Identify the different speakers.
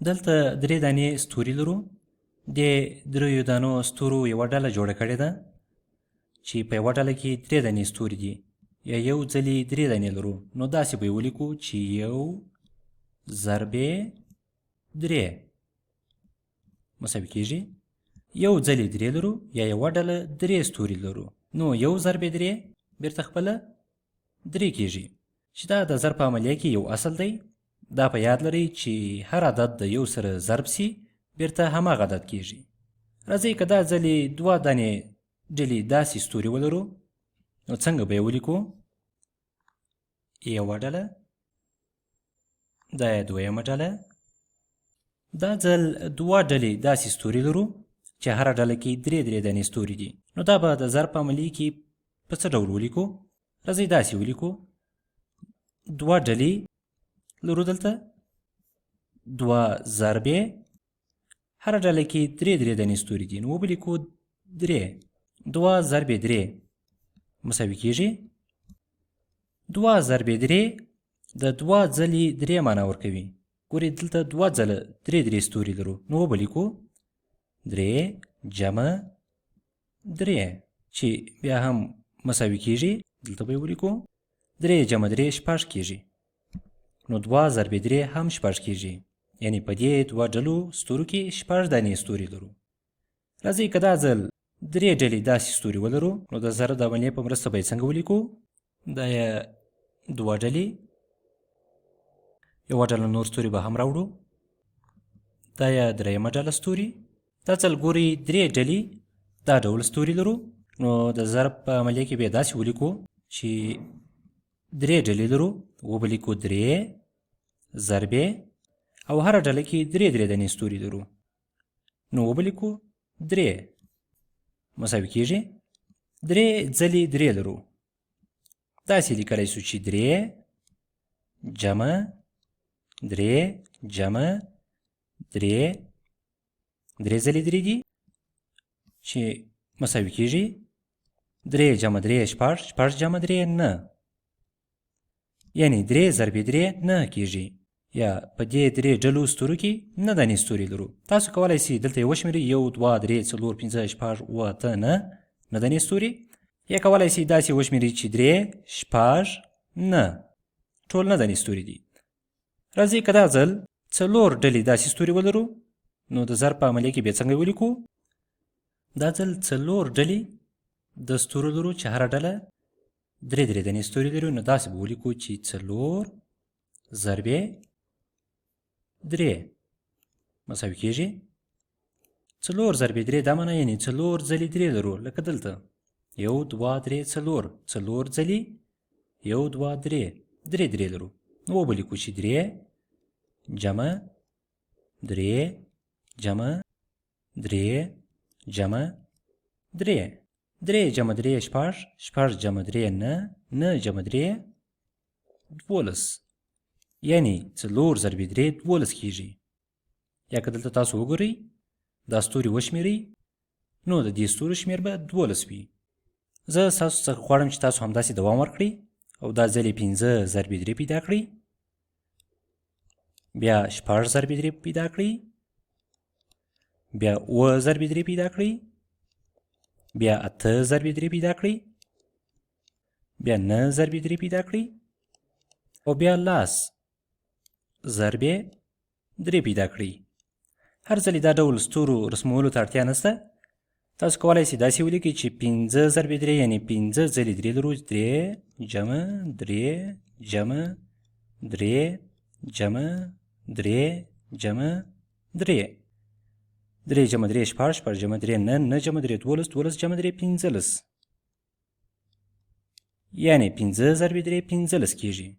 Speaker 1: دلته درې دانې ستوري لرو. د دریو دانو ستورو یوه ډله جوړه کړې ده چې په یوه ډله کې درې دانې ستوري دي، یا یو ځلې درې دانې لرو. نو داسې به یې ولیکو چې یو ضربې درې مساوي کېږي. یو ځلې درې لرو یا یوه ډله درې ستوري لرو، نو یو ضربې درې بیرته خپله درې کېږي، چې دا د ضرب په عملیه کې یو اصل دی. دا په یاد لرئ چې هر عدد د یو سره ضرب سي بیرته هماغه عدد کېږي. راځئ که دا ځلې دوه دانې ډلې داسې ستوري ولرو، نو څنګه به یې ولیکو؟ یوه ډله، دا یې دویمه ډله. دا ځل دوه ډلې داسې ستوري لرو چې هره ډله کې درې درې دانې ستوري دي. نو دا به د ضرب په عملیې کې په څه ډول ولیکو؟ راځئ داسې ولیکو. دوه ډلې لرو دلته، دوه ضربې هره ډله کې درې درې دانې ستوري دي، نو وبلیکو درې. دوه ضربې درې مساوي کېږي. دوه ضربې درې د دوه ځلې درې معنا ورکوي. ګورئ دلته دوه ځله درې درې ستوري لرو، نو وبلیکو درې جمع درې، چې بیا هم مساوي کېږي. دلته به یې ولیکو درې جمع درې شپږ کېږي. نو دوه ضربې درې هم شپږ کېږي، یعنې په دې دوه ډلو ستورو کې شپږ دانې ستوري لرو. راځئ که دا ځل درې ډلې داسې ستوري ولرو، نو د ضرب د عملیې په مرسته به یې څنګه ولیکو؟ دا یې دوه ډلې، یوه ډله نور ستوري به هم راوړو. دا یې دریمه ډله ستوري. دا ځل ګورئ درې ډلې دا ډول ستوري لرو، نو د ضرب په عملیه کې به یې داسې ولیکو چې درې ډلې لرو، وبلیکو درې ضربې او هره ډله کې درې درې دانې ستوري لرو، نو وبلیکو درې مساوي کېږي. درې ځلې درې لرو، داسې لیکلی شو چې درې جمع درې جمع درې، درې ځلې درې دي چې مساوي کېږي. درې جمع درې شپږ، شپږ جمع درې نه، یعنې درې ضربې درې نه کېږي. یا په دې درې ډلو ستورو کې نه دانې ستوري لرو. تاسو کولی شئ دلته یې وشمېرئ، یو دوه درې څلور پنځه شپږ اووه اته نه دانې ستوري، یا کولی شئ داسې وشمېرئ چې درې شپږ نه ټول نه دانې ستوري دي. راځئ که دا ځل څلور ډلې داسې ستوري ولرو، نو د ضرب په عملیه کې بیا څنګه ولیکو؟ دا ځل څلور ډلې د ستورو لرو چې هره ډله درې درې دانې ستوري لري، نو داسې به ولیکو چې څلور ضربې درې مساوي کېږي. څلور ضربې درې دا معنا یعنې څلور ځلې درې لرو، لکه دلته یو دوه درې څلور، څلور ځلې یو دوه درې، درې درې لرو، نو وبلیکو چې درې جمع درې جمع درې جمع درې، درې جمع درې شپږ، شپږ جمع درې نه جمع درې دولس، یعنې څلور ضربې درې دولس کېږي. یا که دلته تاسو وګورئ دا ستوري وشمېرئ، نو د دې ستورو شمېر به دولس وي. زه ستاسو څخه غواړم چې تاسو همداسې دوام ورکړئ او دا ځلې پنځه ضربې درې پیدا کړئ، بیا شپږ ضربې درې پیدا کړئ، بیا اووه ضربې درې پیدا کړئ، بیا اته ضربې درې پیدا کړئ، بیا نه ضربې درې پیدا کړئ، او بیا لاس ضربې درې پیدا کړئ. هر ځلې دا ډول ستورو رسمولو ته اړتیا نشته. تاسو کولی شئ داسې ولیکئ چې پنځه ضربې درې یعنې پنځه ځلې درې لرو، درې جمع درې جمع درې جمع درې جمع درې، درې جمع درې شپږ، شپږ جمع درې نه جمع درې دولس، دولس جمع درې پنځلس، یعنې پنځه ضربې درې پنځلس کېږي.